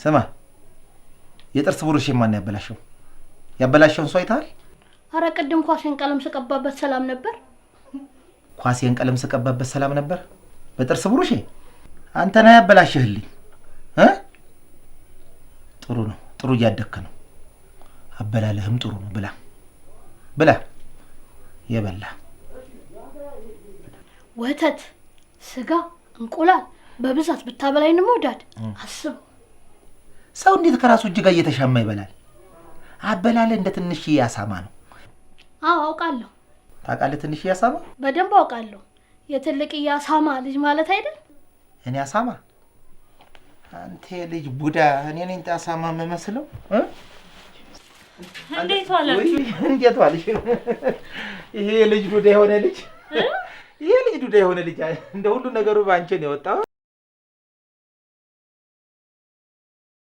ስማ፣ የጥርስ ብሩሽ ማን ያበላሸው? ያበላሸውን ሰው አይተሃል? ኧረ ቅድም ኳሴን ቀለም ስቀባበት ሰላም ነበር። ኳሴን ቀለም ስቀባበት ሰላም ነበር? በጥርስ ብሩሽ አንተ ነህ ያበላሸህልኝ። ጥሩ ነው፣ ጥሩ እያደግክ ነው። አበላለህም ጥሩ ነው። ብላ ብላ፣ የበላ ወተት፣ ስጋ፣ እንቁላል በብዛት ብታበላኝ ነው ዳድ። አስብ፣ ሰው እንዴት ከራሱ እጅ ጋር እየተሻማ ይበላል? አበላለህ እንደ ትንሽ ያሳማ ነው። አዎ አውቃለሁ። ታውቃለህ? ትንሽ ያሳማ በደንብ አውቃለሁ። የትልቅ ያሳማ ልጅ ማለት አይደል? እኔ አሳማ? አንተ ልጅ ቡዳ፣ እኔ ነኝ አሳማ የምመስለው? እንዴት ዋላችሁ? እንዴት ዋልሽ? ይሄ ልጅ ዱዳ የሆነ ልጅ እንደ ሁሉ ነገሩ ባንቺ ነው የወጣው።